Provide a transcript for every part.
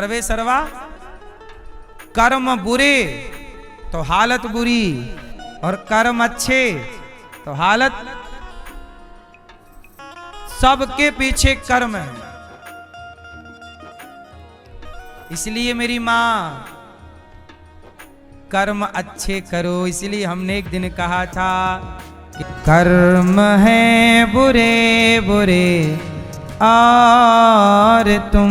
सर्वे सर्वा कर्म बुरे तो हालत बुरी और कर्म अच्छे तो हालत। सबके पीछे कर्म है। इसलिए मेरी मां कर्म अच्छे करो। इसलिए हमने एक दिन कहा था कि कर्म है बुरे बुरे और तुम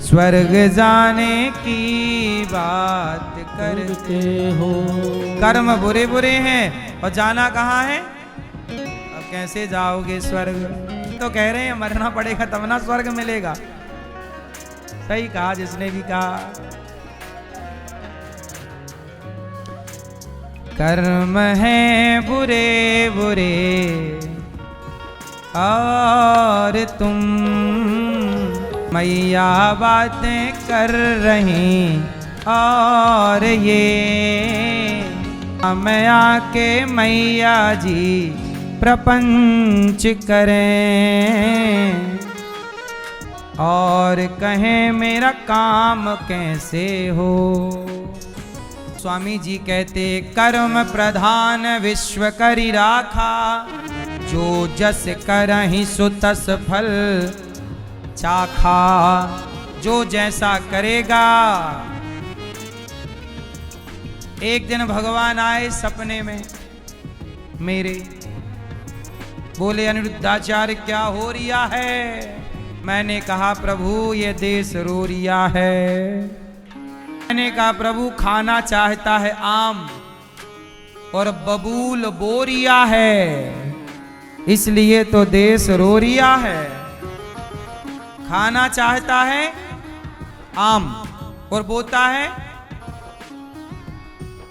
स्वर्ग जाने की बात करते हो। कर्म बुरे बुरे हैं और जाना कहाँ है? अब कैसे जाओगे स्वर्ग? तो कह रहे हैं मरना पड़ेगा तब ना स्वर्ग मिलेगा। सही कहा जिसने भी कहा। कर्म है बुरे बुरे और तुम मैया बातें कर रही और ये मैं आके मैया जी प्रपंच करें और कहें मेरा काम कैसे हो। स्वामी जी कहते कर्म प्रधान विश्व करी राखा, जो जस करहि सो तस फल चाखा। जो जैसा करेगा। एक दिन भगवान आए सपने में मेरे, बोले अनिरुद्धाचार्य क्या हो रिया है? मैंने कहा प्रभु ये देश रो रिया है। मैंने कहा प्रभु खाना चाहता है आम और बबूल बोरिया है, इसलिए तो देश रो रिया है। खाना चाहता है आम और बोता है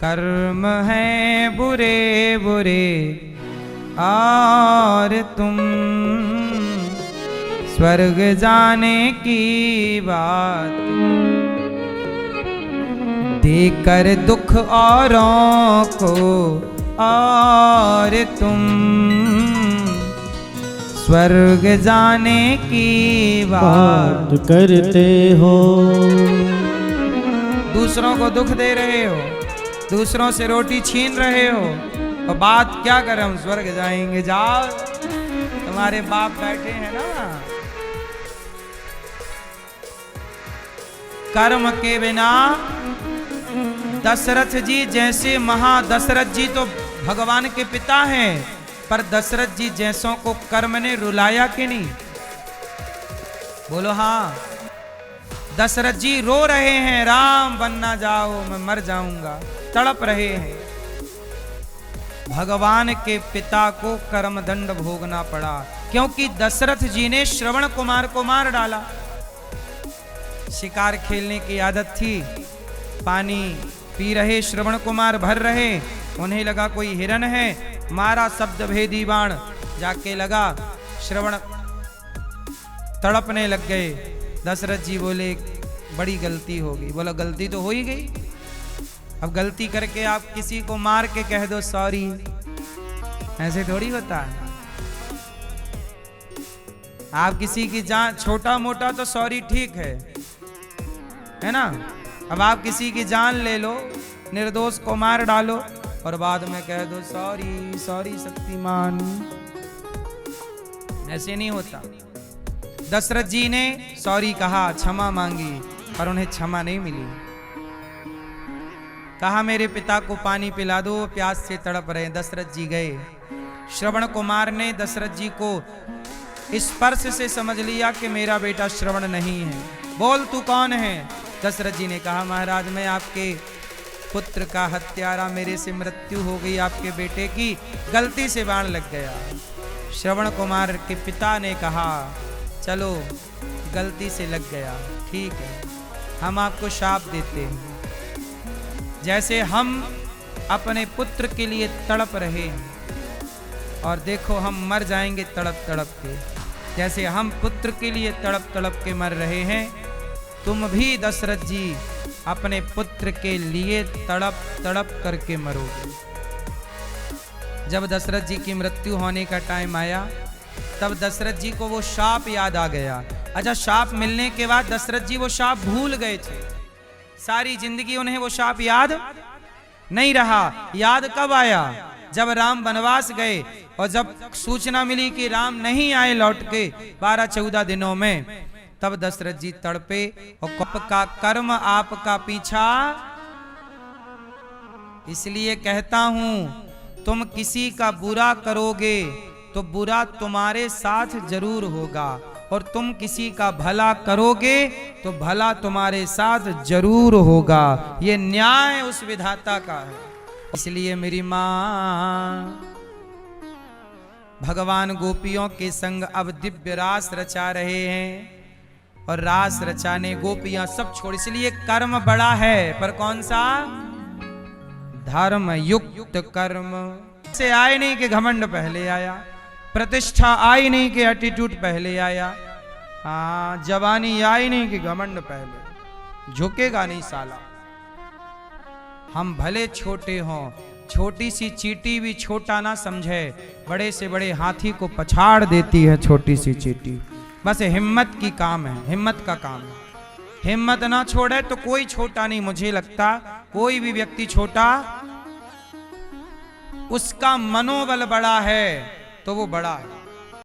कर्म है बुरे बुरे और तुम स्वर्ग जाने की बात। देकर दुख औरों को और तुम स्वर्ग जाने की बात करते हो। दूसरों को दुख दे रहे हो, दूसरों से रोटी छीन रहे हो और बात क्या करें हम स्वर्ग जाएंगे। जाओ तुम्हारे बाप बैठे हैं ना। कर्म के बिना दशरथ जी जैसे दशरथ जी तो भगवान के पिता हैं, पर दशरथ जी जैसों को कर्म ने रुलाया कि नहीं? बोलो हाँ। दशरथ जी रो रहे हैं राम बनना जाओ मैं मर जाऊंगा, तड़प रहे हैं। भगवान के पिता को कर्म दंड भोगना पड़ा क्योंकि दशरथ जी ने श्रवण कुमार को मार डाला। शिकार खेलने की आदत थी, पानी पी रहे श्रवण कुमार भर रहे, उन्हें लगा कोई हिरन है, मारा शब्द भेदी बाण, जाके लगा श्रवण तड़पने लग गए। दशरथ जी बोले बड़ी गलती हो गई। बोला गलती तो हो ही गई, अब गलती करके आप किसी को मार के कह दो सॉरी, ऐसे थोड़ी होता है। आप किसी की जान छोटा मोटा तो सॉरी ठीक है ना। अब आप किसी की जान ले लो, निर्दोष को मार डालो और बाद में कह दो सॉरी सॉरी शक्तिमान, ऐसे नहीं होता। दशरथ जी ने सॉरी कहा, क्षमा मांगी, पर उन्हें क्षमा नहीं मिली। कहा मेरे पिता को पानी पिला दो, प्यास से तड़प रहे। दशरथ जी गए। श्रवण कुमार ने दशरथ जी को स्पर्श से समझ लिया कि मेरा बेटा श्रवण नहीं है। बोल तू कौन है? दशरथ जी ने कहा महाराज मैं आपके पुत्र का हत्यारा, मेरे से मृत्यु हो गई आपके बेटे की, गलती से बाण लग गया। श्रवण कुमार के पिता ने कहा चलो गलती से लग गया, ठीक है, हम आपको शाप देते हैं। जैसे हम अपने पुत्र के लिए तड़प रहे और देखो हम मर जाएंगे तड़प तड़प के, जैसे हम पुत्र के लिए तड़प तड़प के मर रहे हैं, तुम भी दशरथ जी अपने पुत्र के लिए तड़प तड़प करके मरोगे। जब दशरथ जी की मृत्यु होने का टाइम आया, तब दशरथ जी को वो शाप याद आ गया अच्छा, शाप मिलने के बाद दशरथ जी वो शाप भूल गए थे। सारी जिंदगी उन्हें वो शाप याद नहीं रहा। याद कब आया? जब राम वनवास गए और जब सूचना मिली कि राम नहीं आए लौट के 12-14 दिनों में, तब दशरथ जी तड़पे और का कर्म आपका पीछा। इसलिए कहता हूं, तुम किसी का बुरा करोगे तो बुरा तुम्हारे साथ जरूर होगा, और तुम किसी का भला करोगे तो भला तुम्हारे साथ जरूर होगा। ये न्याय उस विधाता का है। इसलिए मेरी मां, भगवान गोपियों के संग अब दिव्य रास रचा रहे हैं, और रास रचाने गोपियां सब छोड़। इसलिए कर्म बड़ा है, पर कौन सा? धर्म युक्त कर्म। से आए नहीं कि घमंड पहले आया, प्रतिष्ठा आई नहीं कि एटीट्यूड पहले आया, हाँ जवानी आई नहीं कि घमंड पहले। झुकेगा नहीं साला। हम भले छोटे हों, छोटी सी चींटी भी छोटा ना समझे, बड़े से बड़े हाथी को पछाड़ देती है छोटी सी चींटी। बस हिम्मत की काम है, हिम्मत का काम है। हिम्मत ना छोड़े तो कोई छोटा नहीं। मुझे लगता कोई भी व्यक्ति छोटा, उसका मनोबल बड़ा है तो वो बड़ा है।